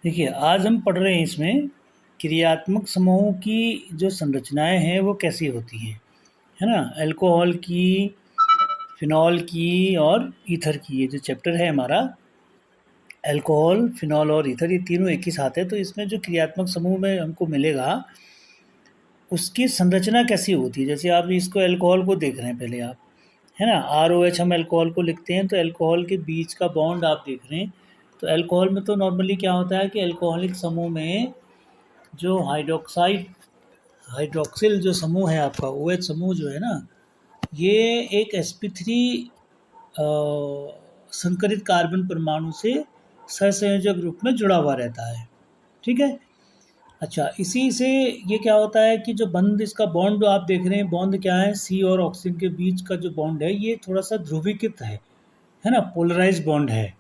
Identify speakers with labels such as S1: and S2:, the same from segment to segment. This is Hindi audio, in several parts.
S1: देखिए, आज हम पढ़ रहे हैं इसमें क्रियात्मक समूहों की जो संरचनाएँ हैं वो कैसी होती हैं, है ना? अल्कोहल की, फ़िनॉल की और ईथर की, ये जो चैप्टर है हमारा अल्कोहल, फ़िनॉल और ईथर, ये तीनों एक ही साथ है। तो इसमें जो क्रियात्मक समूह में हमको मिलेगा, उसकी संरचना कैसी होती है। जैसे आप इसको अल्कोहल को देख रहे हैं पहले आप, है ना? ROH हम अल्कोहल को लिखते हैं, तो अल्कोहल के बीच का बॉन्ड आप देख रहे हैं। तो अल्कोहल में तो नॉर्मली क्या होता है कि अल्कोहलिक समूह में जो हाइड्रॉक्सिल जो समूह है आपका OH समूह जो है ना, ये एक sp3 संकरित कार्बन परमाणु से सहसंयोजक रूप में जुड़ा हुआ रहता है। ठीक है। अच्छा, इसी से ये क्या होता है कि जो बंध इसका बॉन्ड आप देख रहे हैं, बॉन्ड क्या है, सी और ऑक्सीजन के बीच का जो बॉन्ड है ये थोड़ा सा ध्रुवीकृत है ना, पोलराइज बॉन्ड है।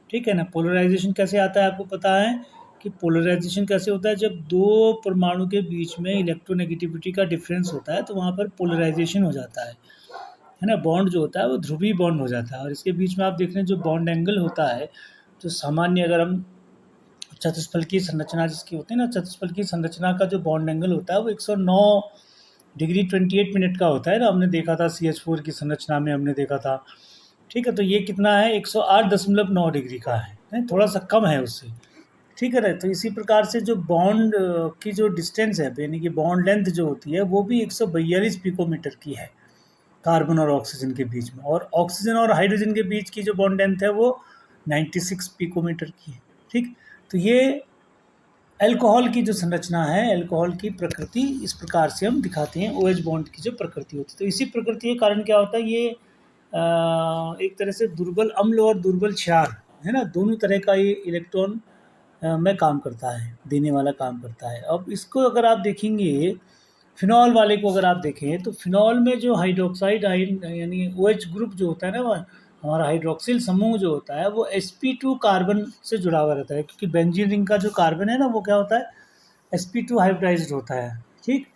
S1: ठीक है ना। पोलराइजेशन कैसे आता है आपको पता है कि पोलराइजेशन कैसे होता है, जब दो परमाणु के बीच में इलेक्ट्रोनेगेटिविटी का डिफरेंस होता है तो वहाँ पर पोलराइजेशन हो जाता है ना। बॉन्ड जो होता है वो ध्रुवीय बॉन्ड हो जाता है। और इसके बीच में आप देख रहे हैं जो बॉन्ड एंगल होता है, जो सामान्य अगर हम चतुष्फलकीय संरचना जिसकी होती है ना, चतुष्फलकीय संरचना का जो बॉन्ड एंगल होता है वो 109 डिग्री 28 मिनट का होता है ना, हमने देखा था CH4 की संरचना में हमने देखा था। ठीक है, तो ये कितना है, 108.9 डिग्री का है, थोड़ा सा कम है उससे। ठीक है ना। तो इसी प्रकार से जो बॉन्ड की जो डिस्टेंस है, यानी कि बॉन्ड लेंथ जो होती है वो भी 142 पिकोमीटर की है कार्बन और ऑक्सीजन के बीच में। और ऑक्सीजन और हाइड्रोजन के बीच की जो बॉन्ड लेंथ है वो 96 पिकोमीटर की है। ठीक, तो ये अल्कोहल की जो संरचना है, अल्कोहल की प्रकृति इस प्रकार से हम दिखाते हैं। OH बॉन्ड की जो प्रकृति होती है, तो इसी प्रकृति के कारण क्या होता है, ये एक तरह से दुर्बल अम्ल और दुर्बल क्षार, है ना, दोनों तरह का ये इलेक्ट्रॉन में काम करता है, देने वाला काम करता है। अब इसको अगर आप देखेंगे, फिनॉल वाले को अगर आप देखें, तो फिनॉल में जो हाइड्रोक्साइड आयन यानी OH ग्रुप जो होता है ना, हमारा हाइड्रोक्सिल समूह जो होता है वो sp2 कार्बन से जुड़ा हुआ रहता है, क्योंकि बेंजीन रिंग का जो कार्बन है ना वो क्या होता है, sp2 हाइब्रिडाइज्ड होता है। ठीक,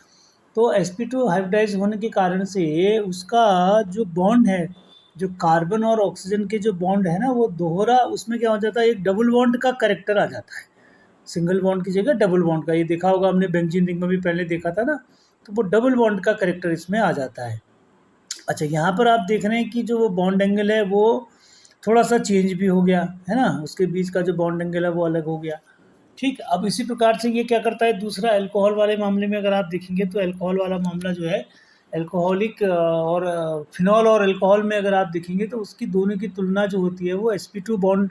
S1: तो sp2 हाइब्रिडाइज होने के कारण से उसका जो बॉन्ड है, जो कार्बन और ऑक्सीजन के जो बॉन्ड है ना, वो दोहरा, उसमें क्या हो जाता है, एक डबल बॉन्ड का करेक्टर आ जाता है। सिंगल बॉन्ड की जगह डबल बॉन्ड का, ये देखा होगा हमने बेंजीन रिंग में भी पहले देखा था ना, तो वो डबल बॉन्ड का करेक्टर इसमें आ जाता है। अच्छा, यहाँ पर आप देख रहे हैं कि जो वो बॉन्ड एंगल है वो थोड़ा सा चेंज भी हो गया, है ना, उसके बीच का जो बॉन्ड एंगल है वो अलग हो गया। ठीक, अब इसी प्रकार से ये क्या करता है, दूसरा अल्कोहल वाले मामले में अगर आप देखेंगे, तो अल्कोहल वाला मामला जो है, अल्कोहलिक और फिनॉल और अल्कोहल में अगर आप देखेंगे तो उसकी दोनों की तुलना जो होती है वो sp2 बॉन्ड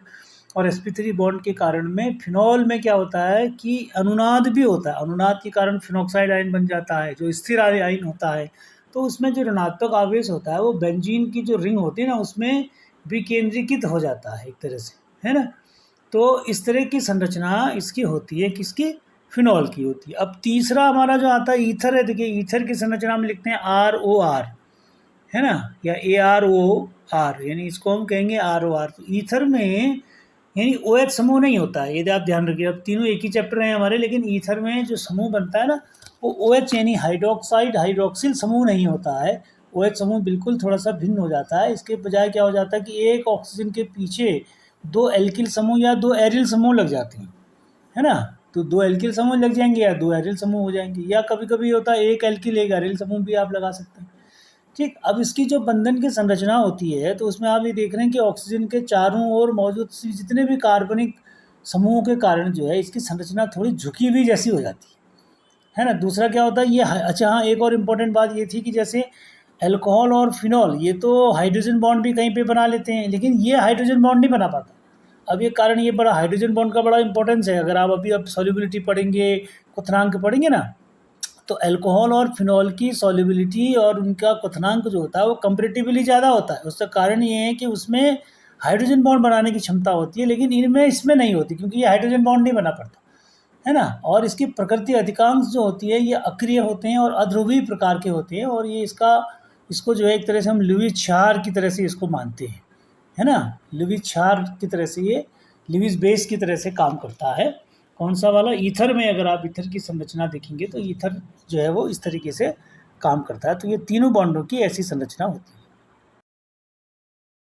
S1: और sp3 बॉन्ड के कारण में, फिनॉल में क्या होता है कि अनुनाद भी होता है। अनुनाद के कारण फिनॉक्साइड आयन बन जाता है, जो स्थिर आयन होता है। तो उसमें जो ऋणात्मक आवेश होता है वो बेंजीन की जो रिंग होती है ना उसमें विकेंद्रीकृत हो जाता है एक तरह से, है ना। तो इस तरह की संरचना इसकी होती है, किसकी, फिनॉल की होती है। अब तीसरा हमारा जो आता है ईथर है। देखिए, ईथर की संरचना में लिखते हैं ROR, है ना, या AROR, यानी इसको हम कहेंगे ROR। तो ईथर में यानी OH समूह नहीं होता है, यदि आप ध्यान रखिए। अब तीनों एक ही चैप्टर हैं हमारे, लेकिन ईथर में जो समूह बनता है ना वो OH यानी हाइड्रोक्साइड हाइड्रोक्सिल समूह नहीं होता है। OH समूह बिल्कुल थोड़ा सा भिन्न हो जाता है। इसके बजाय क्या हो जाता है कि एक ऑक्सीजन के पीछे दो एल्किल समूह या दो एरिल समूह लग जाते हैं, है ना। तो दो एल्किल समूह लग जाएंगे या दो एरिल समूह हो जाएंगे, या कभी कभी होता है एक एल्किल एक एरिल समूह भी आप लगा सकते हैं। ठीक, अब इसकी जो बंधन की संरचना होती है, तो उसमें आप ये देख रहे हैं कि ऑक्सीजन के चारों ओर मौजूद जितने भी कार्बनिक समूहों के कारण जो है इसकी संरचना थोड़ी झुकी हुई जैसी हो जाती है ना। दूसरा क्या होता है ये, अच्छा हाँ, एक और इम्पोर्टेंट बात ये थी कि जैसे अल्कोहल और फिनॉल ये तो हाइड्रोजन बॉन्ड भी कहीं पे बना लेते हैं, लेकिन ये हाइड्रोजन बॉन्ड नहीं बना पाता। अब ये कारण, ये बड़ा हाइड्रोजन बॉन्ड का बड़ा इंपॉर्टेंस है। अगर आप अभी अब सॉल्युबिलिटी पढ़ेंगे, क्वथनांक पढ़ेंगे ना, तो अल्कोहल और फिनॉल की सॉल्युबिलिटी और उनका क्वथनांक जो होता है वो कंपैरेटिवली ज़्यादा होता है। उसका कारण ये है कि उसमें हाइड्रोजन बॉन्ड बनाने की क्षमता होती है, लेकिन इनमें इसमें नहीं होती, क्योंकि ये हाइड्रोजन बॉन्ड नहीं बना पाता, है ना। और इसकी प्रकृति अधिकांश जो होती है ये अक्रिय होते हैं और अध्रुवीय प्रकार के होते हैं। और ये इसको जो है एक तरह से हम लुईस क्षार की तरह से इसको मानते हैं, है ना। लुईस क्षार की तरह से ये लुईस बेस की तरह से काम करता है। कौन सा वाला, ईथर में अगर आप ईथर की संरचना देखेंगे तो ईथर जो है वो इस तरीके से काम करता है। तो ये तीनों बॉन्डों की ऐसी संरचना होती है।